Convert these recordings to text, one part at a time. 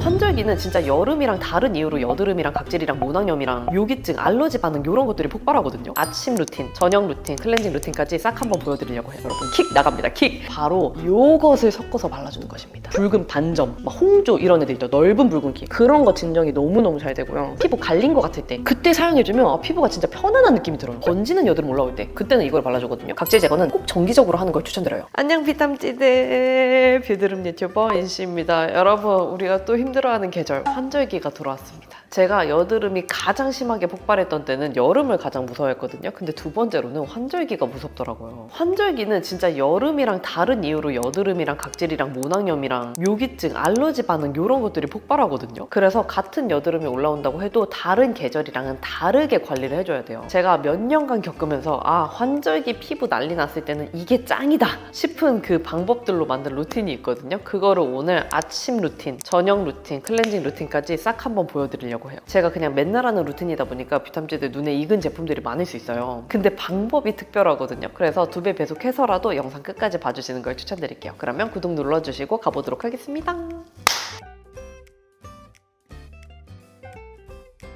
환절기는 진짜 여름이랑 다른 이유로 여드름이랑 각질이랑 모낭염이랑 묘기증, 알러지 반응 이런 것들이 폭발하거든요. 아침 루틴, 저녁 루틴, 클렌징 루틴까지 싹 한번 보여드리려고 해요. 여러분 킥 나갑니다. 킥! 바로 요것을 섞어서 발라주는 것입니다. 붉은 반점, 막 홍조 이런 애들 있죠. 넓은 붉은기 그런 거 진정이 너무너무 잘 되고요. 피부 갈린 것 같을 때 그때 사용해주면 피부가 진짜 편안한 느낌이 들어요. 번지는 여드름 올라올 때 그때는 이걸 발라주거든요. 각질 제거는 꼭 정기적으로 하는 걸 추천드려요. 안녕 비탐찌들, 뷰드름 유튜버 인씨입니다. 여러분 우리가 또 힘들어하는 계절 환절기가 돌아왔습니다. 제가 여드름이 가장 심하게 폭발했던 때는 여름을 가장 무서워했거든요. 근데 두 번째로는 환절기가 무섭더라고요. 환절기는 진짜 여름이랑 다른 이유로 여드름이랑 각질이랑 모낭염이랑 묘기증, 알러지 반응 이런 것들이 폭발하거든요. 그래서 같은 여드름이 올라온다고 해도 다른 계절이랑은 다르게 관리를 해줘야 돼요. 제가 몇 년간 겪으면서 환절기 피부 난리 났을 때는 이게 짱이다 싶은 그 방법들로 만든 루틴이 있거든요. 그거를 오늘 아침 루틴, 저녁 루틴, 클렌징 루틴까지 싹 한번 보여드리려고 해요. 제가 그냥 맨날 하는 루틴이다 보니까 뷰탐찌들 눈에 익은 제품들이 많을 수 있어요. 근데 방법이 특별하거든요. 그래서 2배 배속해서라도 영상 끝까지 봐주시는 걸 추천드릴게요. 그러면 구독 눌러주시고 가보도록 하겠습니다.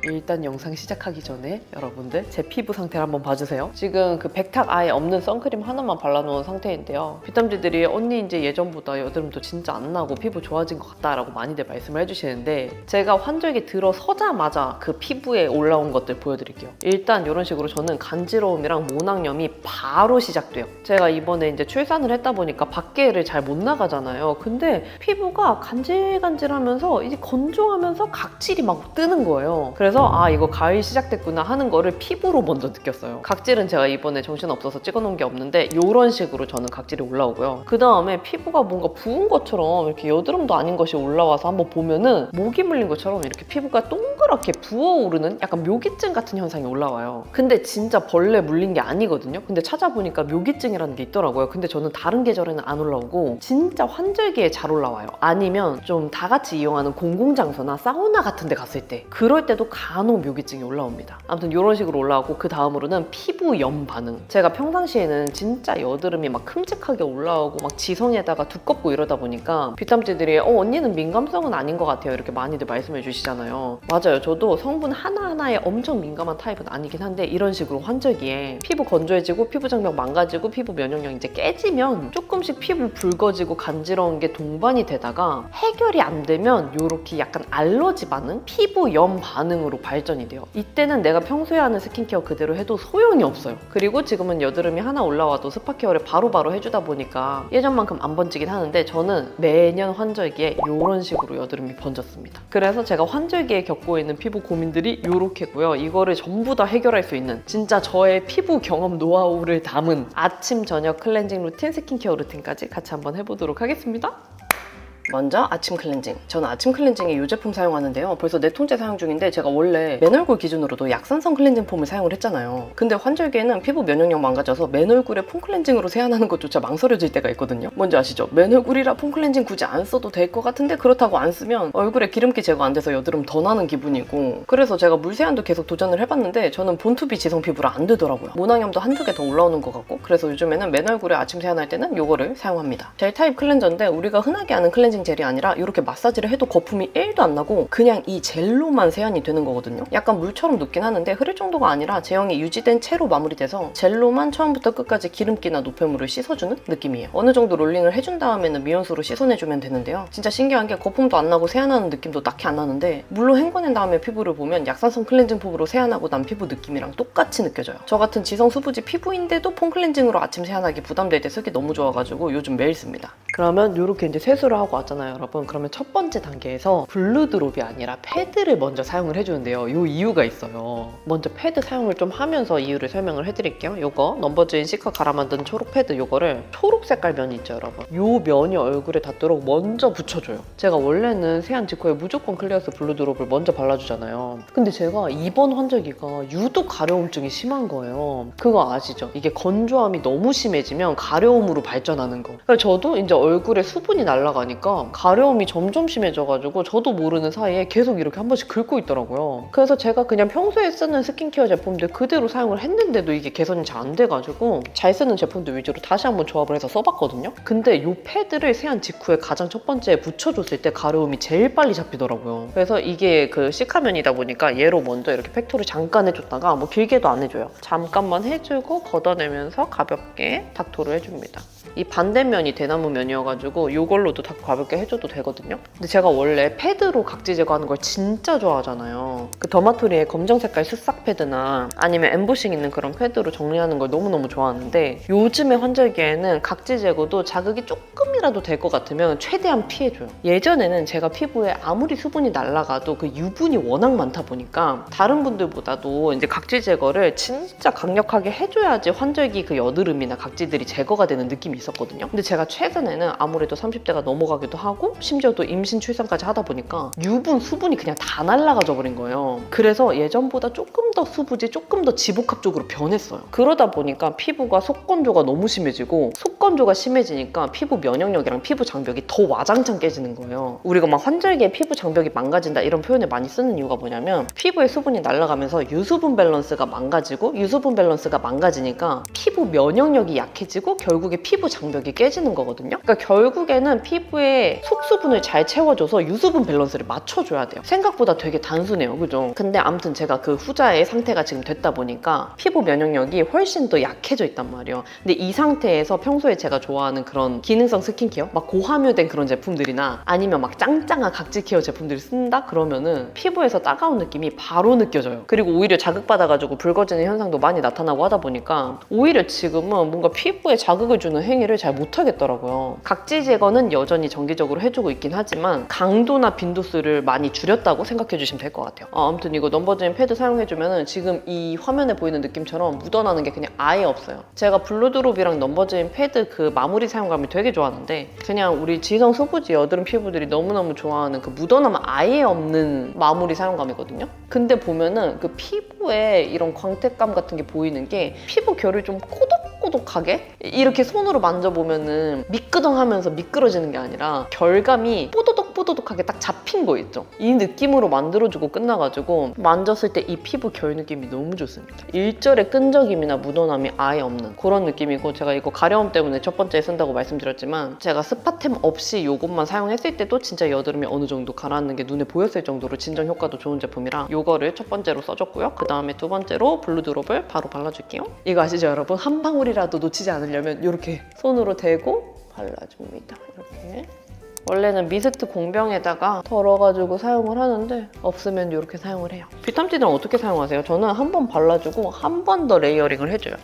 일단 영상 시작하기 전에 여러분들 제 피부 상태를 한번 봐주세요. 지금 그 백탁 아예 없는 선크림 하나만 발라놓은 상태인데요. 뷰탐찌들이 언니 이제 예전보다 여드름도 진짜 안 나고 피부 좋아진 것 같다 라고 많이들 말씀을 해주시는데 제가 환절기 들어서자마자 그 피부에 올라온 것들 보여드릴게요. 일단 이런 식으로 저는 간지러움이랑 모낭염이 바로 시작돼요. 제가 이번에 이제 출산을 했다 보니까 밖에를 잘 못 나가잖아요. 근데 피부가 간질간질하면서 이제 건조하면서 각질이 막 뜨는 거예요. 그래서 이거 가을 시작됐구나 하는 거를 피부로 먼저 느꼈어요. 각질은 제가 이번에 정신없어서 찍어놓은 게 없는데 이런 식으로 저는 각질이 올라오고요. 그 다음에 피부가 뭔가 부은 것처럼 이렇게 여드름도 아닌 것이 올라와서 한번 보면은 모기 물린 것처럼 이렇게 피부가 동그랗게 부어오르는 약간 묘기증 같은 현상이 올라와요. 근데 진짜 벌레 물린 게 아니거든요. 근데 찾아보니까 묘기증이라는 게 있더라고요. 근데 저는 다른 계절에는 안 올라오고 진짜 환절기에 잘 올라와요. 아니면 좀 다 같이 이용하는 공공장소나 사우나 같은 데 갔을 때 그럴 때도 간혹 묘기증이 올라옵니다. 아무튼 이런 식으로 올라오고 그 다음으로는 피부염 반응. 제가 평상시에는 진짜 여드름이 막 큼직하게 올라오고 막 지성에다가 두껍고 이러다 보니까 뷰탐찌들이 언니는 민감성은 아닌 것 같아요 이렇게 많이들 말씀해 주시잖아요. 맞아요. 저도 성분 하나하나에 엄청 민감한 타입은 아니긴 한데 이런 식으로 환절기에 피부 건조해지고 피부 장벽 망가지고 피부 면역력 이제 깨지면 조금씩 피부 붉어지고 간지러운 게 동반이 되다가 해결이 안 되면 이렇게 약간 알러지 반응, 피부염 반응으로 발전이 돼요. 이때는 내가 평소에 하는 스킨케어 그대로 해도 소용이 없어요. 그리고 지금은 여드름이 하나 올라와도 스파케어를 바로바로 해주다 보니까 예전만큼 안 번지긴 하는데 저는 매년 환절기에 이런 식으로 여드름이 번졌습니다. 그래서 제가 환절기에 겪고 있는 피부 고민들이 이렇게고요. 이거를 전부 다 해결할 수 있는 진짜 저의 피부 경험 노하우를 담은 아침, 저녁 클렌징 루틴, 스킨케어 루틴까지 같이 한번 해보도록 하겠습니다. 먼저 아침 클렌징. 저는 아침 클렌징에 이 제품 사용하는데요. 벌써 4통째 사용 중인데 제가 원래 맨얼굴 기준으로도 약산성 클렌징 폼을 사용을 했잖아요. 근데 환절기에는 피부 면역력 망가져서 맨얼굴에 폼 클렌징으로 세안하는 것조차 망설여질 때가 있거든요. 뭔지 아시죠? 맨얼굴이라 폼 클렌징 굳이 안 써도 될 것 같은데 그렇다고 안 쓰면 얼굴에 기름기 제거 안 돼서 여드름 더 나는 기분이고 그래서 제가 물 세안도 계속 도전을 해봤는데 저는 본투비 지성 피부라 안 되더라고요. 모낭염도 한두 개 더 올라오는 것 같고 그래서 요즘에는 맨얼굴에 아침 세안할 때는 이거를 사용합니다. 젤 타입 클렌저인데 우리가 흔하게 아는 클렌징 젤이 아니라 이렇게 마사지를 해도 거품이 1도 안 나고 그냥 이 젤로만 세안이 되는 거거든요. 약간 물처럼 녹긴 하는데 흐를 정도가 아니라 제형이 유지된 채로 마무리돼서 젤로만 처음부터 끝까지 기름기나 노폐물을 씻어주는 느낌이에요. 어느 정도 롤링을 해준 다음에는 미온수로 씻어내주면 되는데요. 진짜 신기한 게 거품도 안 나고 세안하는 느낌도 딱히 안 나는데 물로 헹궈낸 다음에 피부를 보면 약산성 클렌징 폼으로 세안하고 난 피부 느낌이랑 똑같이 느껴져요. 저 같은 지성 수부지 피부인데도 폼 클렌징으로 아침 세안하기 부담될 때 쓰기 너무 좋아가지고 요즘 매일 씁니다. 그러면 이렇게 이제 세수를 하고 왔잖아요, 여러분. 그러면 첫 번째 단계에서 블루드롭이 아니라 패드를 먼저 사용을 해주는데요. 이 이유가 있어요. 먼저 패드 사용을 좀 하면서 이유를 설명을 해드릴게요. 요거 넘버즈인 시커 갈아 만든 초록 패드 요거를 초록 색깔 면이 있죠, 여러분. 요 면이 얼굴에 닿도록 먼저 붙여줘요. 제가 원래는 세안 직후에 무조건 클리어스 블루드롭을 먼저 발라주잖아요. 근데 제가 이번 환절기가 유독 가려움증이 심한 거예요. 그거 아시죠? 이게 건조함이 너무 심해지면 가려움으로 발전하는 거. 그래서 저도 이제 얼굴에 수분이 날아가니까 피부가 가려움이 점점 심해져가지고 저도 모르는 사이에 계속 이렇게 한 번씩 긁고 있더라고요. 그래서 제가 그냥 평소에 쓰는 스킨케어 제품들 그대로 사용을 했는데도 이게 개선이 잘 안 돼가지고 잘 쓰는 제품들 위주로 다시 한번 조합을 해서 써봤거든요. 근데 이 패드를 세안 직후에 가장 첫 번째 붙여줬을 때 가려움이 제일 빨리 잡히더라고요. 그래서 이게 그 시카면이다 보니까 얘로 먼저 이렇게 팩토를 잠깐 해줬다가 뭐 길게도 안 해줘요. 잠깐만 해주고 걷어내면서 가볍게 닥토를 해줍니다. 이 반대면이 대나무 면이어가지고 이걸로도 다 가볍게 해줘도 되거든요. 근데 제가 원래 패드로 각질 제거하는 걸 진짜 좋아하잖아요. 그 더마토리의 검정 색깔 습삭 패드나 아니면 엠보싱 있는 그런 패드로 정리하는 걸 너무너무 좋아하는데 요즘에 환절기에는 각질 제거도 자극이 조금이라도 될 것 같으면 최대한 피해줘요. 예전에는 제가 피부에 아무리 수분이 날아가도 그 유분이 워낙 많다 보니까 다른 분들보다도 이제 각질 제거를 진짜 강력하게 해줘야지 환절기 그 여드름이나 각질들이 제거가 되는 느낌이 있었거든요. 근데 제가 최근에는 아무래도 30대가 넘어가기도 하고 심지어 또 임신 출산까지 하다 보니까 유분, 수분이 그냥 다 날아가져 버린 거예요. 그래서 예전보다 조금 더 수부지, 조금 더 지복합 쪽으로 변했어요. 그러다 보니까 피부가 속건조가 너무 심해지고 속건조가 심해지니까 피부 면역력이랑 피부 장벽이 더 와장창 깨지는 거예요. 우리가 막 환절기에 피부 장벽이 망가진다 이런 표현을 많이 쓰는 이유가 뭐냐면 피부에 수분이 날아가면서 유수분 밸런스가 망가지고 유수분 밸런스가 망가지니까 피부 면역력이 약해지고 결국에 피부 장벽이 깨지는 거거든요. 그러니까 결국에는 피부에 속수분을 잘 채워줘서 유수분 밸런스를 맞춰줘야 돼요. 생각보다 되게 단순해요. 그죠? 근데 아무튼 제가 그 후자의 상태가 지금 됐다 보니까 피부 면역력이 훨씬 더 약해져 있단 말이에요. 근데 이 상태에서 평소에 제가 좋아하는 그런 기능성 스킨케어? 막 고함유된 그런 제품들이나 아니면 막 짱짱한 각질 케어 제품들을 쓴다? 그러면은 피부에서 따가운 느낌이 바로 느껴져요. 그리고 오히려 자극받아가지고 붉어지는 현상도 많이 나타나고 하다 보니까 오히려 지금은 뭔가 피부에 자극을 주는 행위를 잘 못하겠더라고요. 각질 제거는 여전히 정기적으로 해주고 있긴 하지만 강도나 빈도수를 많이 줄였다고 생각해 주시면 될 것 같아요. 아무튼 이거 넘버즈인 패드 사용해주면 지금 이 화면에 보이는 느낌처럼 묻어나는 게 그냥 아예 없어요. 제가 블루드롭이랑 넘버즈인 패드 그 마무리 사용감을 되게 좋아하는데 그냥 우리 지성 소부지 여드름 피부들이 너무너무 좋아하는 그 묻어나면 아예 없는 마무리 사용감이거든요. 근데 보면은 그 피부에 이런 광택감 같은 게 보이는 게 피부 결을 좀 꼬독꼬독하게 이렇게 손으로 만져보면은 미끄덩하면서 미끄러지는 게 아니라 결감이 뽀도독뽀도독하게 딱 잡힌 거 있죠. 이 느낌으로 만들어주고 끝나가지고 만졌을 때 이 피부 결 느낌이 너무 좋습니다. 일절의 끈적임이나 묻어남이 아예 없는 그런 느낌이고 제가 이거 가려움 때문에 첫 번째에 쓴다고 말씀드렸지만 제가 스파템 없이 이것만 사용했을 때도 진짜 여드름이 어느 정도 가라앉는 게 눈에 보였을 정도로 진정 효과도 좋은 제품이라 이거를 첫 번째로 써줬고요. 그 다음에 두 번째로 블루드롭을 바로 발라줄게요. 이거 아시죠 여러분? 한 방울이라도 놓치지 않으려면 이렇게 손으로 대고 발라줍니다. 이렇게. 원래는 미스트 공병에다가 덜어가지고 사용을 하는데 없으면 이렇게 사용을 해요. 비탐찌들은 어떻게 사용하세요? 저는 한 번 발라주고 한 번 더 레이어링을 해줘요.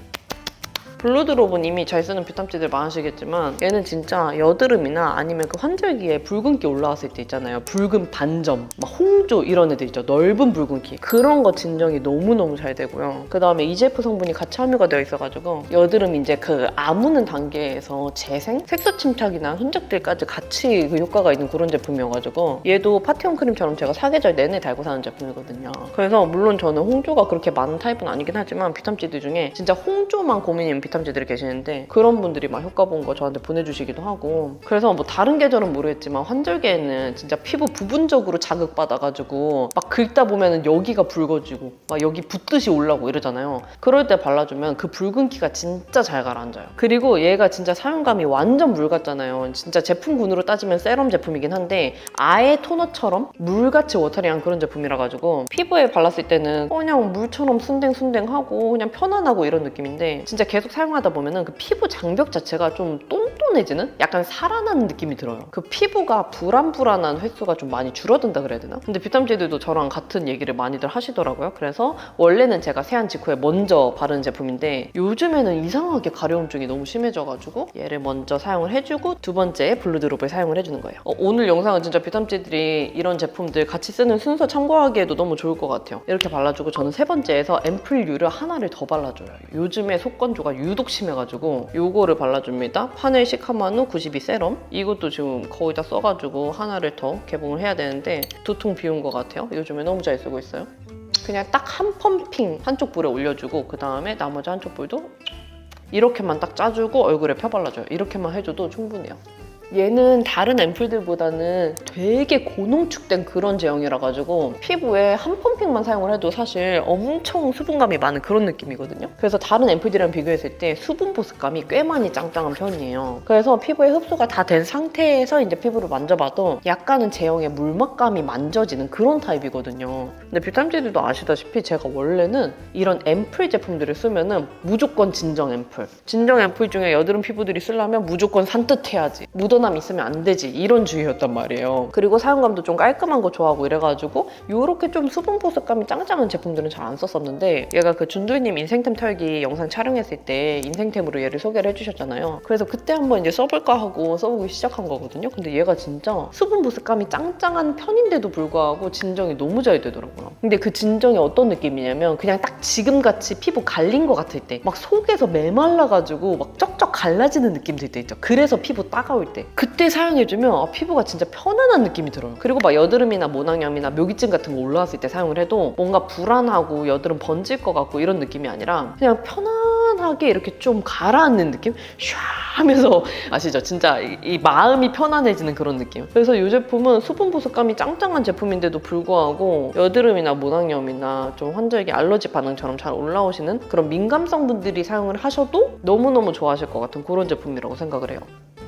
블루드롭은 이미 잘 쓰는 뷰탐찌들 많으시겠지만 얘는 진짜 여드름이나 아니면 그 환절기에 붉은기 올라왔을 때 있잖아요. 붉은 반점, 막 홍조 이런 애들 있죠. 넓은 붉은기. 그런 거 진정이 너무너무 잘 되고요. 그 다음에 EGF 성분이 같이 함유가 되어 있어가지고 여드름 이제 그 아무는 단계에서 재생? 색소 침착이나 흔적들까지 같이 그 효과가 있는 그런 제품이어가지고 얘도 파티온 크림처럼 제가 사계절 내내 달고 사는 제품이거든요. 그래서 물론 저는 홍조가 그렇게 많은 타입은 아니긴 하지만 뷰탐찌들 중에 진짜 홍조만 고민인 뷰탐찌들이 계시는데 그런 분들이 막 효과 본 거 저한테 보내주시기도 하고 그래서 뭐 다른 계절은 모르겠지만 환절기에는 진짜 피부 부분적으로 자극받아가지고 막 긁다 보면은 여기가 붉어지고 막 여기 붓듯이 올라오고 이러잖아요. 그럴 때 발라주면 그 붉은기가 진짜 잘 가라앉아요. 그리고 얘가 진짜 사용감이 완전 물 같잖아요. 진짜 제품군으로 따지면 세럼 제품이긴 한데 아예 토너처럼 물같이 워터리한 그런 제품이라 가지고 피부에 발랐을 때는 그냥 물처럼 순댕순댕하고 그냥 편안하고 이런 느낌인데 진짜 계속 사용하다 보면은 그 피부 장벽 자체가 좀 똔똔해지는? 약간 살아나는 느낌이 들어요. 그 피부가 불안불안한 횟수가 좀 많이 줄어든다 그래야 되나? 근데 뷰탐찌들도 저랑 같은 얘기를 많이들 하시더라고요. 그래서 원래는 제가 세안 직후에 먼저 바르는 제품인데 요즘에는 이상하게 가려움증이 너무 심해져가지고 얘를 먼저 사용을 해주고 두 번째 블루드롭을 사용을 해주는 거예요. 오늘 영상은 진짜 뷰탐찌들이 이런 제품들 같이 쓰는 순서 참고하기에도 너무 좋을 것 같아요. 이렇게 발라주고 저는 세 번째에서 앰플류를 하나를 더 발라줘요. 요즘에 속건조가 유독 심해가지고 요거를 발라줍니다. 파넬 시카마누 92 세럼. 이것도 지금 거의 다 써가지고 하나를 더 개봉을 해야 되는데 두통 비운 것 같아요. 요즘에 너무 잘 쓰고 있어요. 그냥 딱 한 펌핑 한쪽 볼에 올려주고 그 다음에 나머지 한쪽 볼도 이렇게만 딱 짜주고 얼굴에 펴발라줘요. 이렇게만 해줘도 충분해요. 얘는 다른 앰플들보다는 되게 고농축된 그런 제형이라 가지고 피부에 한 펌핑만 사용을 해도 사실 엄청 수분감이 많은 그런 느낌이거든요. 그래서 다른 앰플들이랑 비교했을 때 수분 보습감이 꽤 많이 짱짱한 편이에요. 그래서 피부에 흡수가 다 된 상태에서 이제 피부를 만져봐도 약간은 제형의 물막감이 만져지는 그런 타입이거든요. 근데 뷰탐지들도 아시다시피 제가 원래는 이런 앰플 제품들을 쓰면은 무조건 진정 앰플. 진정 앰플 중에 여드름 피부들이 쓰려면 무조건 산뜻해야지. 묻어남 있으면 안 되지. 이런 주의였단 말이에요. 그리고 사용감도 좀 깔끔한 거 좋아하고 이래가지고 요렇게 좀 수분 보습감이 짱짱한 제품들은 잘 안 썼었는데 얘가 그 준두이님 인생템 털기 영상 촬영했을 때 인생템으로 얘를 소개를 해주셨잖아요. 그래서 그때 한번 이제 써볼까 하고 써보기 시작한 거거든요. 근데 얘가 진짜 수분 보습감이 짱짱한 편인데도 불구하고 진정이 너무 잘 되더라고요. 근데 그 진정이 어떤 느낌이냐면 그냥 딱 지금같이 피부 갈린 것 같을 때 막 속에서 메말라가지고 막 쩍쩍 갈라지는 느낌 들 때 있죠. 그래서 피부 따가울 때 그때 사용해주면 피부가 진짜 편안한 느낌이 들어요. 그리고 막 여드름이나 모낭염이나 묘기증 같은 거 올라왔을 때 사용을 해도 뭔가 불안하고 여드름 번질 것 같고 이런 느낌이 아니라 그냥 편안하게 이렇게 좀 가라앉는 느낌? 샤 하면서 아시죠? 진짜 이 마음이 편안해지는 그런 느낌. 그래서 이 제품은 수분 보습감이 짱짱한 제품인데도 불구하고 여드름이나 모낭염이나 좀 환절기 알러지 반응처럼 잘 올라오시는 그런 민감성 분들이 사용을 하셔도 너무너무 좋아하실 것 같은 그런 제품이라고 생각을 해요.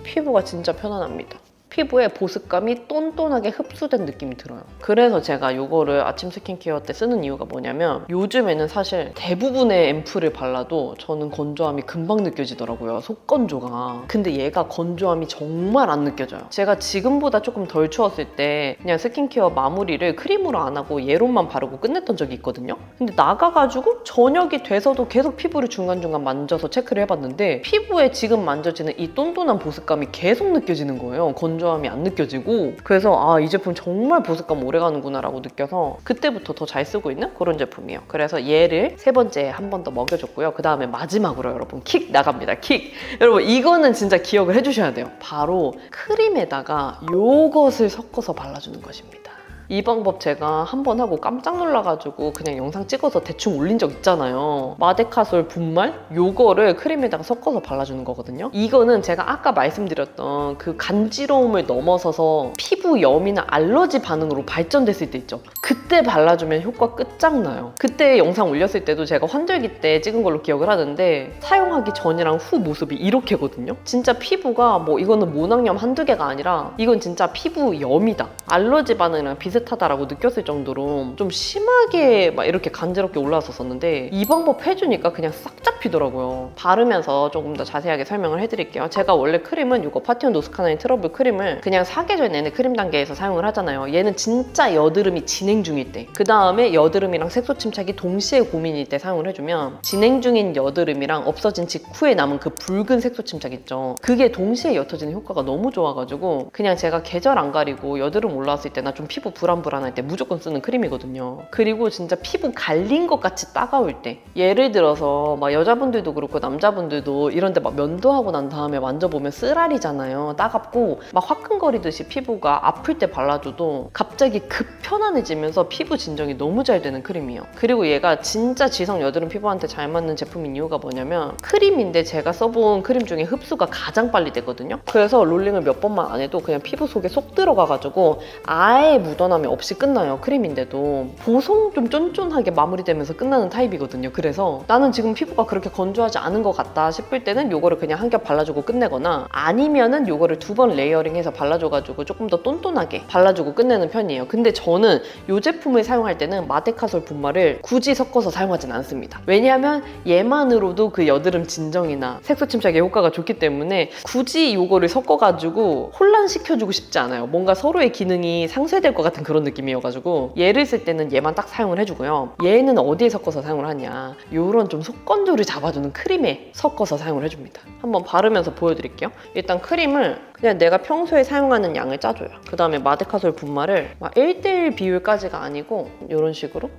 피부가 진짜 편안합니다. 피부에 보습감이 똔똔하게 흡수된 느낌이 들어요. 그래서 제가 이거를 아침 스킨케어 때 쓰는 이유가 뭐냐면 요즘에는 사실 대부분의 앰플을 발라도 저는 건조함이 금방 느껴지더라고요. 속건조가. 근데 얘가 건조함이 정말 안 느껴져요. 제가 지금보다 조금 덜 추웠을 때 그냥 스킨케어 마무리를 크림으로 안 하고 얘로만 바르고 끝냈던 적이 있거든요. 근데 나가가지고 저녁이 돼서도 계속 피부를 중간중간 만져서 체크를 해봤는데 피부에 지금 만져지는 이 똔똔한 보습감이 계속 느껴지는 거예요. 건조함이 안 느껴지고. 그래서 이 제품 정말 보습감 오래가는구나 라고 느껴서 그때부터 더 잘 쓰고 있는 그런 제품이에요. 그래서 얘를 세 번째 한 번 더 먹여줬고요. 그 다음에 마지막으로 여러분 킥 나갑니다. 킥! 여러분 이거는 진짜 기억을 해주셔야 돼요. 바로 크림에다가 요것을 섞어서 발라주는 것입니다. 이 방법 제가 한 번 하고 깜짝 놀라가지고 그냥 영상 찍어서 대충 올린 적 있잖아요. 마데카솔 분말? 요거를 크림에다가 섞어서 발라주는 거거든요. 이거는 제가 아까 말씀드렸던 그 간지러움을 넘어서서 피부염이나 알러지 반응으로 발전됐을 때 있죠. 그때 발라주면 효과 끝장나요. 그때 영상 올렸을 때도 제가 환절기 때 찍은 걸로 기억을 하는데 사용하기 전이랑 후 모습이 이렇게거든요. 진짜 피부가 뭐 이거는 모낭염 한두 개가 아니라 이건 진짜 피부염이다. 알러지 반응이랑 비슷하다라고 느꼈을 정도로 좀 심하게 막 이렇게 간지럽게 올라왔었는데 이 방법 해주니까 그냥 싹 잡히더라고요. 바르면서 조금 더 자세하게 설명을 해드릴게요. 제가 원래 크림은 이거 파티온 노스카나인 트러블 크림을 그냥 사계절 내내 크림 단계에서 사용을 하잖아요. 얘는 진짜 여드름이 진행 중일 때, 그 다음에 여드름이랑 색소 침착이 동시에 고민일 때 사용을 해주면 진행 중인 여드름이랑 없어진 직후에 남은 그 붉은 색소 침착 있죠. 그게 동시에 옅어지는 효과가 너무 좋아가지고 그냥 제가 계절 안 가리고 여드름 올라왔을 때나 좀 피부 불안불안할 때 무조건 쓰는 크림이거든요. 그리고 진짜 피부 갈린 것 같이 따가울 때, 예를 들어서 막 여자분들도 그렇고 남자분들도 이런데 막 면도하고 난 다음에 만져보면 쓰라리잖아요. 따갑고 막 화끈거리듯이 피부가 아플 때 발라줘도 갑자기 급 편안해지면서 피부 진정이 너무 잘 되는 크림이에요. 그리고 얘가 진짜 지성 여드름 피부한테 잘 맞는 제품인 이유가 뭐냐면 크림인데 제가 써본 크림 중에 흡수가 가장 빨리 되거든요. 그래서 롤링을 몇 번만 안 해도 그냥 피부 속에 쏙 들어가가지고 아예 묻어남이 없이 끝나요. 크림인데도 보송 좀 쫀쫀하게 마무리되면서 끝나는 타입이거든요. 그래서 나는 지금 피부가 그렇게 건조하지 않은 것 같다 싶을 때는 요거를 그냥 한 겹 발라주고 끝내거나 아니면은 요거를 2번 레이어링해서 발라줘가지고 조금 더 똔똔하게 발라주고 끝내는 편이에요. 근데 저는 요 제품을 사용할 때는 마데카솔 분말을 굳이 섞어서 사용하진 않습니다. 왜냐하면 얘만으로도 그 여드름 진정이나 색소 침착에 효과가 좋기 때문에 굳이 요거를 섞어가지고 혼란시켜주고 싶지 않아요. 뭔가 서로의 기능이 상쇄될 것 같은 그런 느낌이어가지고 얘를 쓸 때는 얘만 딱 사용을 해주고요. 얘는 어디에 섞어서 사용을 하냐, 요런 좀 속건조를 잡아주는 크림에 섞어서 사용을 해줍니다. 한번 바르면서 보여드릴게요. 일단 크림을 그냥 내가 평소에 사용하는 양을 짜줘요. 그 다음에 마데카솔 분말을 막 1:1 비율까지가 아니고 이런 식으로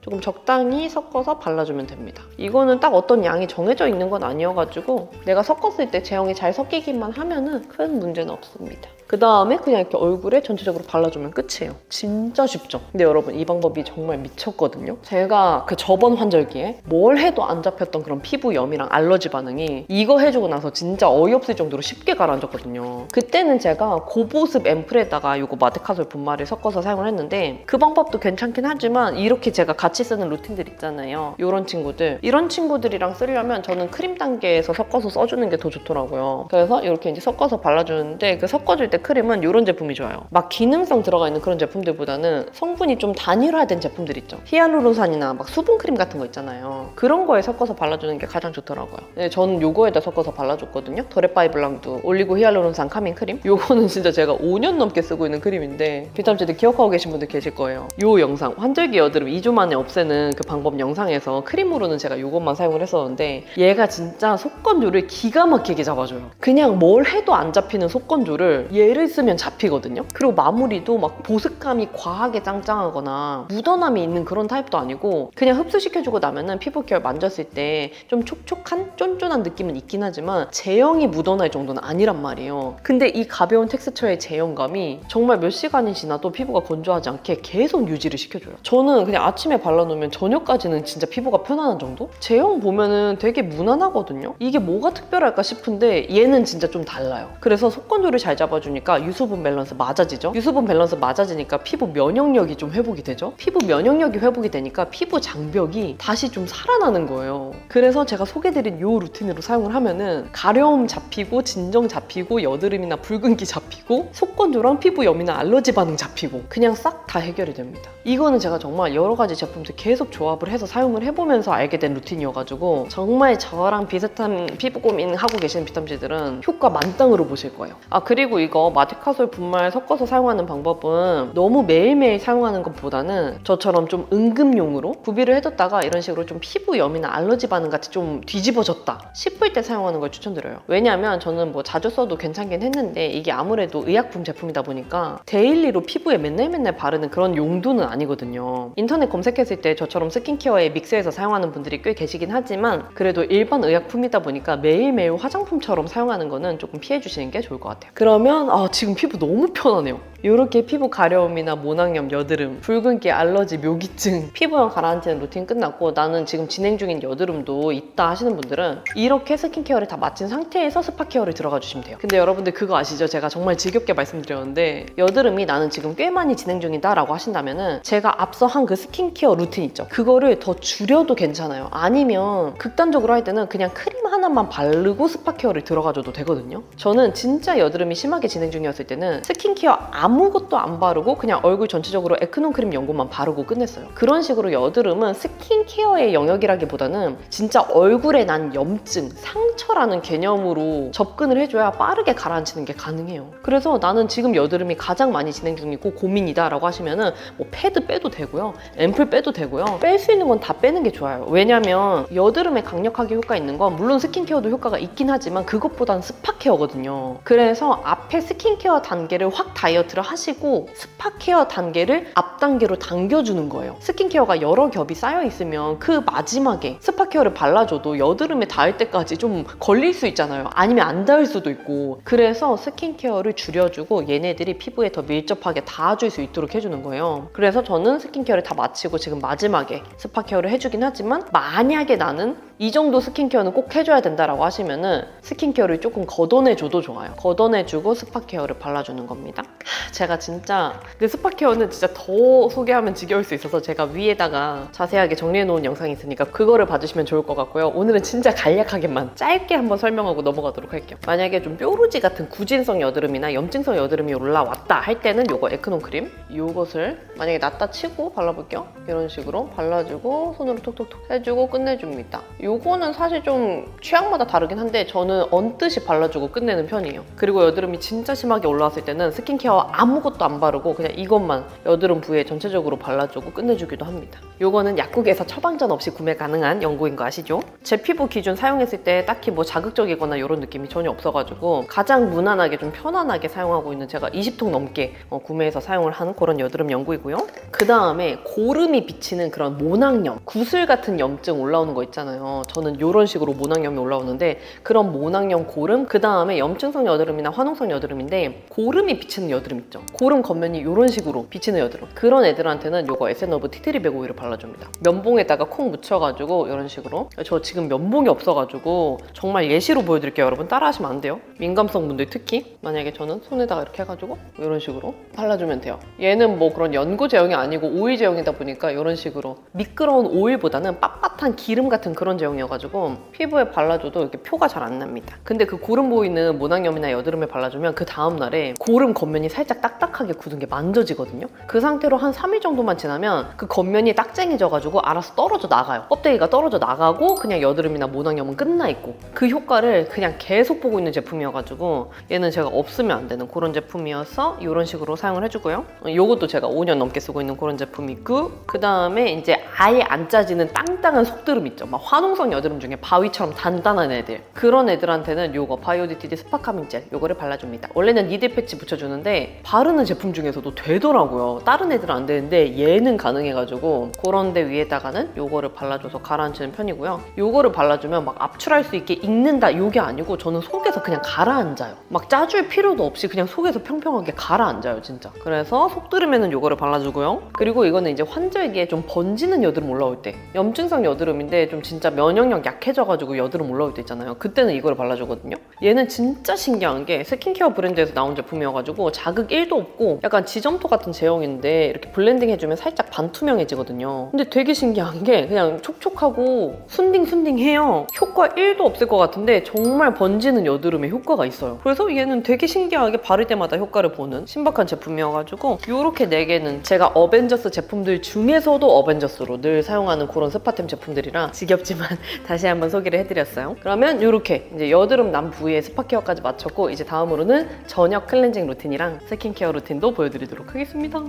조금 적당히 섞어서 발라주면 됩니다. 이거는 딱 어떤 양이 정해져 있는 건 아니어가지고 내가 섞었을 때 제형이 잘 섞이기만 하면은 큰 문제는 없습니다. 그 다음에 그냥 이렇게 얼굴에 전체적으로 발라주면 끝이에요. 진짜 쉽죠? 근데 여러분 이 방법이 정말 미쳤거든요. 제가 그 저번 환절기에 뭘 해도 안 잡혔던 그런 피부염이랑 알러지 반응이 이거 해주고 나서 진짜 어이없을 정도로 쉽게 가라앉았거든요. 그때는 제가 고보습 앰플에다가 이거 마데카솔 분말을 섞어서 사용을 했는데 그 방법도 괜찮긴 하지만 이렇게 제가 같이 쓰는 루틴들 있잖아요. 이런 친구들이랑 쓰려면 저는 크림 단계에서 섞어서 써주는 게 더 좋더라고요. 그래서 이렇게 이제 섞어서 발라주는데 그 섞어줄 때 크림은 이런 제품이 좋아요. 막 기능성 들어가 있는 그런 제품들보다는 성분이 좀 단일화된 제품들 있죠. 히알루론산이나 막 수분크림 같은 거 있잖아요. 그런 거에 섞어서 발라주는 게 가장 좋더라고요. 네, 저는 요거에다 섞어서 발라줬거든요. 더레파이블랑도 올리고 히알루론산 카밍 크림. 요거는 진짜 제가 5년 넘게 쓰고 있는 크림인데 비탐제들 기억하고 계신 분들 계실 거예요. 요 영상 환절기 여드름 2주 만에 없애는 그 방법 영상에서 크림으로는 제가 요것만 사용을 했었는데 얘가 진짜 속건조를 기가 막히게 잡아줘요. 그냥 뭘 해도 안 잡히는 속건조를 얘를 쓰면 잡히거든요. 그리고 마무리도 막 보습감이 과하게 짱짱하거나 묻어남이 있는 그런 타입도 아니고 그냥 흡수시켜주고 나면은 피부 결 만졌을 때 좀 촉촉한 쫀쫀한 느낌은 있긴 하지만 제형이 묻어날 정도는 아니란 말이에요. 근데 이 가벼운 텍스처의 제형감이 정말 몇 시간이 지나도 피부가 건조하지 않게 계속 유지를 시켜줘요. 저는 그냥 아침에 발라놓으면 저녁까지는 진짜 피부가 편안한 정도? 제형 보면은 되게 무난하거든요. 이게 뭐가 특별할까 싶은데 얘는 진짜 좀 달라요. 그래서 속건조를 잘 잡아주니까 유수분 밸런스 맞아지죠. 유수분 밸런스 맞아지니까 피부 면역력이 좀 회복이 되죠. 피부 면역력이 회복이 되니까 피부 장벽이 다시 좀 살아나는 거예요. 그래서 제가 소개드린 이 루틴으로 사용을 하면은 가려움 잡히고 진정 잡히고 여드름이나 붉은기 잡히고 속건조랑 피부염이나 알러지 반응 잡히고 그냥 싹 다 해결이 됩니다. 이거는 제가 정말 여러 가지 제품들 계속 조합을 해서 사용을 해보면서 알게 된 루틴이어가지고 정말 저랑 비슷한 피부 고민 하고 계시는 비탐지들은 효과 만땅으로 보실 거예요. 아 그리고 이거 마데카솔 분말 섞어서 사용하는 방법은 너무 매일매일 사용하는 것보다는 저처럼 좀 응급용으로 구비를 해뒀다가 이런 식으로 좀 피부염이나 알러지 반응 같이 좀 뒤집어졌다 싶을 때 사용하는 걸 추천드려요. 왜냐하면 저는 뭐 자주 써도 괜찮긴 했는데 이게 아무래도 의약품 제품이다 보니까 데일리로 피부에 맨날 바르는 그런 용도는 아니거든요. 인터넷 검색했을 때 저처럼 스킨케어에 믹스해서 사용하는 분들이 꽤 계시긴 하지만 그래도 일반 의약품이다 보니까 매일매일 화장품처럼 사용하는 거는 조금 피해 주시는 게 좋을 것 같아요. 그러면 지금 피부 너무 편하네요. 이렇게 피부 가려움이나 모낭염, 여드름, 붉은기, 알러지, 묘기증, 피부염 가라앉히는 루틴 끝났고 나는 지금 진행 중인 여드름도 있다 하시는 분들은 이렇게 스킨케어를 다 마친 상태에서 스파 케어를 들어가 주시면 돼요. 근데 여러분들 그거 아시죠? 제가 정말 지겹게 말씀드렸는데 여드름이 나는 지금 꽤 많이 진행 중이다 라고 하신다면은 제가 앞서 한 그 스킨케어 루틴 있죠? 그거를 더 줄여도 괜찮아요. 아니면 극단적으로 할 때는 그냥 크림 하나만 바르고 스파 케어를 들어가줘도 되거든요. 저는 진짜 여드름이 심하게 진행 중이었을 때는 스킨케어 아무것도 안 바르고 그냥 얼굴 전체적으로 에크논 크림 연고만 바르고 끝냈어요. 그런 식으로 여드름은 스킨케어의 영역이라기보다는 진짜 얼굴에 난 염증, 상처라는 개념으로 접근을 해줘야 빠르게 가라앉히는 게 가능해요. 그래서 나는 지금 여드름이 가장 많이 진행 중이고 고민이다 라고 하시면은 뭐 패드 빼도 되고요. 앰플 빼도 되고요. 뺄 수 있는 건 다 빼는 게 좋아요. 왜냐면 여드름에 강력하게 효과 있는 건 물론 스킨케어도 효과가 있긴 하지만 그것보다는 스파 케어거든요. 그래서 앞에 스킨케어 단계를 확 다이어트를 하시고 스파 케어 단계를 앞 단계로 당겨주는 거예요. 스킨케어가 여러 겹이 쌓여 있으면 그 마지막에 스파 케어를 발라줘도 여드름에 닿을 때까지 좀 걸릴 수 있잖아요. 아니면 안 닿을 수도 있고. 그래서 스킨케어를 줄여주고 얘네들이 피부에 더 밀접하게 닿아줄 수 있도록 해주는 거예요. 그래서 저는 스킨케어를 다 마치고 지금 마지막에 스파 케어를 해주긴 하지만 만약에 나는 이 정도 스킨케어는 꼭 해줘야 된다라고 하시면은 스킨케어를 조금 걷어내줘도 좋아요. 걷어내주고 스파케어를 발라주는 겁니다. 제가 진짜 근데 스파케어는 진짜 더 소개하면 지겨울 수 있어서 제가 위에다가 자세하게 정리해놓은 영상이 있으니까 그거를 봐주시면 좋을 것 같고요. 오늘은 진짜 간략하게만 짧게 한번 설명하고 넘어가도록 할게요. 만약에 좀 뾰루지 같은 구진성 여드름이나 염증성 여드름이 올라왔다 할 때는 요거 에크논 크림 요것을 만약에 놨다 치고 발라볼게요. 이런 식으로 발라주고 손으로 톡톡톡 해주고 끝내줍니다. 요거는 사실 좀 취향마다 다르긴 한데 저는 얹듯이 발라주고 끝내는 편이에요. 그리고 여드름이 진짜 심하게 올라왔을 때는 스킨케어 아무것도 안 바르고 그냥 이것만 여드름 부위에 전체적으로 발라주고 끝내주기도 합니다. 요거는 약국에서 처방전 없이 구매 가능한 연고인 거 아시죠? 제 피부 기준 사용했을 때 딱히 뭐 자극적이거나 이런 느낌이 전혀 없어가지고 가장 무난하게 좀 편안하게 사용하고 있는 제가 20통 넘게 구매해서 사용을 하는 그런 여드름 연고이고요. 그 다음에 고름이 비치는 그런 모낭염, 구슬 같은 염증 올라오는 거 있잖아요. 있잖아요. 저는 이런 식으로 모낭염이 올라오는데 그런 모낭염 고름, 그 다음에 염증성 여드름이나 화농성 여드름인데 고름이 비치는 여드름 있죠. 고름 겉면이 이런 식으로 비치는 여드름. 그런 애들한테는 이거 에센어브 티트리백 오일을 발라줍니다. 면봉에다가 콕 묻혀가지고 이런 식으로. 저 지금 면봉이 없어가지고 정말 예시로 보여드릴게요. 여러분 따라하시면 안 돼요. 민감성 분들 특히 만약에 저는 손에다가 이렇게 해가지고 이런 식으로 발라주면 돼요. 얘는 뭐 그런 연고 제형이 아니고 오일 제형이다 보니까 이런 식으로 미끄러운 오일보다는 빳빳한 기름 같은 그런 제형이어가지고 피부에 발라줘도 이렇게 표가 잘 안 납니다. 근데 그 고름 보이는 모낭염이나 여드름에 발라주면 그 다음날에 고름 겉면이 살짝 딱딱하게 굳은 게 만져지거든요. 그 상태로 한 3일 정도만 지나면 그 겉면이 딱쟁이져가지고 알아서 떨어져 나가요. 껍데기가 떨어져 나가고 그냥 여드름이나 모낭염은 끝나 있고, 그 효과를 그냥 계속 보고 있는 제품이어가지고 얘는 제가 없으면 안 되는 그런 제품이어서 이런 식으로 사용을 해주고요. 이것도 제가 5년 넘게 쓰고 있는 그런 제품이고, 그 다음에 이제 아예 안 짜지는 땅땅한 속드름 있죠. 막 화농성 여드름 중에 바위처럼 단단한 애들, 그런 애들한테는 요거 바이오디티드 스파카밍 젤 요거를 발라줍니다. 원래는 니들 패치 붙여주는데 바르는 제품 중에서도 되더라고요. 다른 애들은 안 되는데 얘는 가능해가지고 그런 데 위에다가는 요거를 발라줘서 가라앉히는 편이고요. 요거를 발라주면 막 압출할 수 있게 익는다 요게 아니고 저는 속에서 그냥 가라앉아요. 막 짜줄 필요도 없이 그냥 속에서 평평하게 가라앉아요 진짜. 그래서 속드름에는 요거를 발라주고요. 그리고 이거는 이제 환절기에 좀 번지는 여드름 올라올 때, 염증성 여드름인데 좀 진짜 면역력 약해져가지고 여드름 올라올 때 있잖아요. 그때는 이걸 발라주거든요. 얘는 진짜 신기한 게 스킨케어 브랜드에서 나온 제품이어가지고 자극 1도 없고 약간 지점토 같은 제형인데 이렇게 블렌딩 해주면 살짝 반투명해지거든요. 근데 되게 신기한 게 그냥 촉촉하고 순딩순딩해요. 효과 1도 없을 것 같은데 정말 번지는 여드름에 효과가 있어요. 그래서 얘는 되게 신기하게 바를 때마다 효과를 보는 신박한 제품이어가지고 요렇게 4개는 제가 어벤져스 제품들 중에서도 어벤져스로 늘 사용하는 그런 스파템 제품들이라 지겹지만 다시 한번 소개를 해드렸어요. 그러면 요렇게 이제 여드름 난 부위에 스파 케어까지 마쳤고, 이제 다음으로는 저녁 클렌징 루틴이랑 스킨케어 루틴도 보여드리도록 하겠습니다.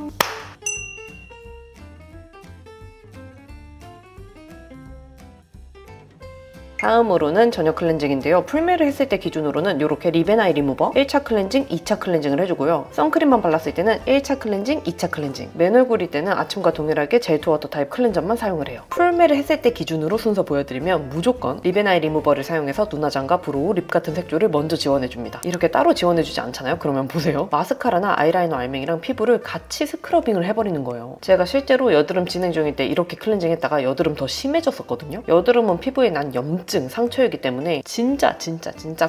다음으로는 저녁 클렌징인데요. 풀메를 했을 때 기준으로는 이렇게 리벤아이 리무버 1차 클렌징, 2차 클렌징을 해주고요. 선크림만 발랐을 때는 1차 클렌징, 2차 클렌징, 맨 얼굴일 때는 아침과 동일하게 젤투워터 타입 클렌저만 사용을 해요. 풀메를 했을 때 기준으로 순서 보여드리면 무조건 리벤아이 리무버를 사용해서 눈화장과 브로우, 립 같은 색조를 먼저 지원해줍니다. 이렇게 따로 지원해주지 않잖아요? 그러면 보세요. 마스카라나 아이라이너 알맹이랑 피부를 같이 스크러빙을 해버리는 거예요. 제가 실제로 여드름 진행 중일 때 이렇게 클렌징 했다가 여드름 더 심해졌었거든요. 여드름은 피부에 난 염증, 상처이기 때문에 진짜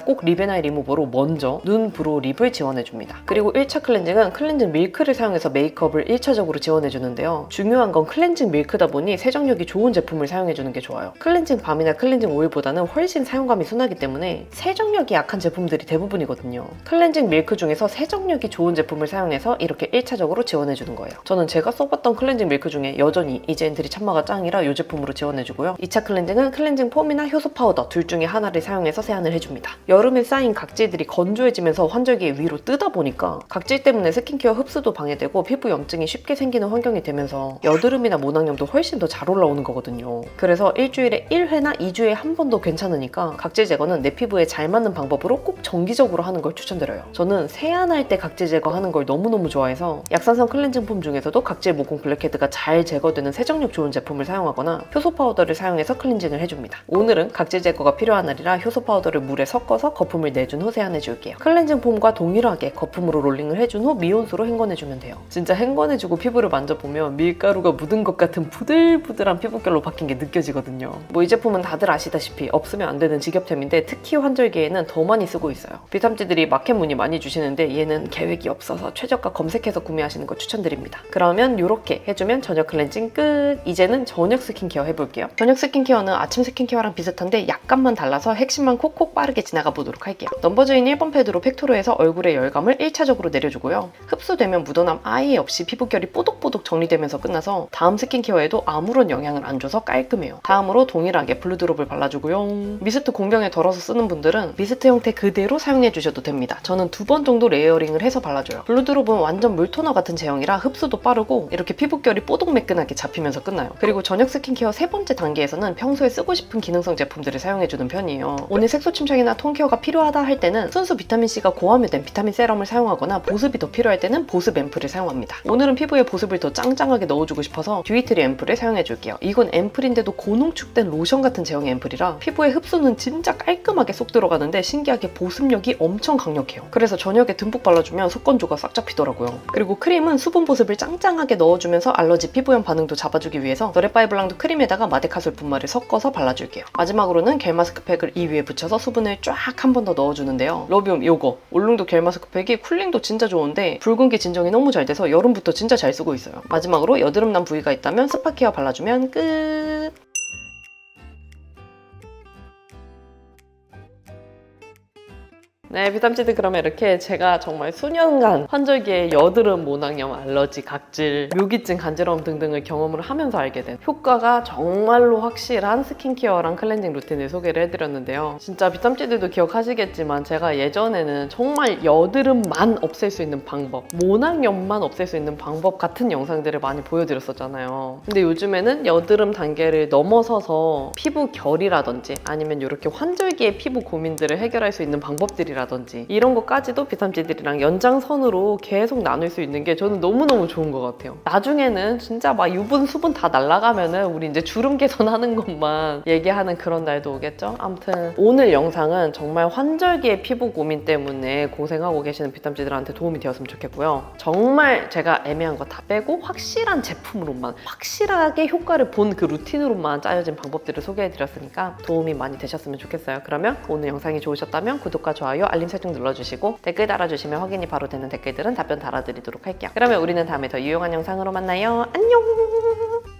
꼭 리벤아이 리무버로 먼저 눈, 브로우, 립을 지원해줍니다. 그리고 1차 클렌징은 클렌징 밀크를 사용해서 메이크업을 1차적으로 지원해주는데요. 중요한 건 클렌징 밀크다 보니 세정력이 좋은 제품을 사용해주는 게 좋아요. 클렌징 밤이나 클렌징 오일보다는 훨씬 사용감이 순하기 때문에 세정력이 약한 제품들이 대부분이거든요. 클렌징 밀크 중에서 세정력이 좋은 제품을 사용해서 이렇게 1차적으로 지원해주는 거예요. 저는 제가 써봤던 클렌징 밀크 중에 여전히 이젠드리 참마가 짱이라 이 제품으로 지원해주고요. 2차 클렌징은 클렌징 폼이나 효소 파우더 둘 중에 하나를 사용해서 세안을 해줍니다. 여름에 쌓인 각질들이 건조해지면서 환절기에 위로 뜨다 보니까 각질 때문에 스킨케어 흡수도 방해되고 피부 염증이 쉽게 생기는 환경이 되면서 여드름이나 모낭염도 훨씬 더 잘 올라오는 거거든요. 그래서 일주일에 1회나 2주에 한 번도 괜찮으니까 각질 제거는 내 피부에 잘 맞는 방법으로 꼭 정기적으로 하는 걸 추천드려요. 저는 세안할 때 각질 제거하는 걸 너무너무 좋아해서 약산성 클렌징 폼 중에서도 각질 모공 블랙헤드가 잘 제거되는 세정력 좋은 제품을 사용하거나 효소 파우더를 사용해서 클렌징을 해줍니다. 오늘은 각질 제거가 필요한 날이라 효소 파우더를 물에 섞어서 거품을 내준 후 세안해줄게요. 클렌징 폼과 동일하게 거품으로 롤링을 해준 후 미온수로 헹궈내주면 돼요. 진짜 헹궈내주고 피부를 만져보면 밀가루가 묻은 것 같은 부들부들한 피부결로 바뀐 게 느껴지거든요. 뭐 이 제품은 다들 아시다시피 없으면 안 되는 직업템인데 특히 환절기에는 더 많이 쓰고 있어요. 비탐지들이 마켓 문의 많이 주시는데 얘는 계획이 없어서 최저가 검색해서 구매하시는 거 추천드립니다. 그러면 이렇게 해주면 저녁 클렌징 끝! 이제는 저녁 스킨케어 해볼게요. 저녁 스킨케어는 아침 스킨케어랑 비슷한데 약간만 달라서 핵심만 콕콕 빠르게 지나가 보도록 할게요. 넘버즈인 1번 패드로 팩토로해서 얼굴의 열감을 1차적으로 내려주고요. 흡수되면 묻어남 아예 없이 피부결이 뽀독뽀독 정리되면서 끝나서 다음 스킨케어에도 아무런 영향을 안 줘서 깔끔해요. 다음으로 동일하게 블루드롭을 발라주고요. 미스트 공병에 덜어서 쓰는 분들은 미스트 형태 그대로 사용해주셔도 됩니다. 저는 2번 정도 레이어링을 해서 발라줘요. 블루드롭은 완전 물토너 같은 제형이라 흡수도 빠르고 이렇게 피부결이 뽀독매끈하게 잡히면서 끝나요. 그리고 저녁 스킨케어 3번째 단계에서는 평소에 쓰고 싶은 기능성 제품 제품들을 사용해주는 편이에요. 오늘 색소 침착이나 톤 케어가 필요하다 할 때는 순수 비타민C가 고함유된 비타민 세럼을 사용하거나 보습이 더 필요할 때는 보습 앰플을 사용합니다. 오늘은 피부에 보습을 더 짱짱하게 넣어주고 싶어서 듀이트리 앰플을 사용해줄게요. 이건 앰플인데도 고농축된 로션 같은 제형의 앰플이라 피부에 흡수는 진짜 깔끔하게 쏙 들어가는데 신기하게 보습력이 엄청 강력해요. 그래서 저녁에 듬뿍 발라주면 속건조가 싹 잡히더라고요. 그리고 크림은 수분 보습을 짱짱하게 넣어주면서 알러지 피부염 반응도 잡아주기 위해서 너레파이블랑드 크림에다가 마데카솔 분말을 섞어서 발라줄게요. 마지막으로는 겔 마스크팩을 이 위에 붙여서 수분을 쫙 한 번 더 넣어주는데요. 러비움 요거 울릉도 겔 마스크팩이 쿨링도 진짜 좋은데 붉은기 진정이 너무 잘 돼서 여름부터 진짜 잘 쓰고 있어요. 마지막으로 여드름 난 부위가 있다면 스파 케어 발라주면 끝! 네, 비탐치드 그러면 이렇게 제가 정말 수년간 환절기에 여드름, 모낭염, 알러지, 각질, 묘기증, 간지러움 등등을 경험을 하면서 알게 된 효과가 정말로 확실한 스킨케어랑 클렌징 루틴을 소개를 해드렸는데요. 진짜 비탐치드도 기억하시겠지만 제가 예전에는 정말 여드름만 없앨 수 있는 방법, 모낭염만 없앨 수 있는 방법 같은 영상들을 많이 보여드렸었잖아요. 근데 요즘에는 여드름 단계를 넘어서서 피부 결이라든지 아니면 이렇게 환절기에 피부 고민들을 해결할 수 있는 방법들이라든지 이런 것까지도 비탐치드랑 연장선으로 계속 나눌 수 있는 게 저는 너무너무 좋은 것 같아요. 나중에는 진짜 막 유분, 수분 다 날아가면은 우리 이제 주름 개선하는 것만 얘기하는 그런 날도 오겠죠? 아무튼 오늘 영상은 정말 환절기의 피부 고민 때문에 고생하고 계시는 비탐치드한테 도움이 되었으면 좋겠고요. 정말 제가 애매한 거 다 빼고 확실한 제품으로만, 확실하게 효과를 본 그 루틴으로만 짜여진 방법들을 소개해드렸으니까 도움이 많이 되셨으면 좋겠어요. 그러면 오늘 영상이 좋으셨다면 구독과 좋아요, 알림 설정 눌러주시고 댓글 달아주시면 확인이 바로 되는 댓글들은 답변 달아드리도록 할게요. 그러면 우리는 다음에 더 유용한 영상으로 만나요. 안녕!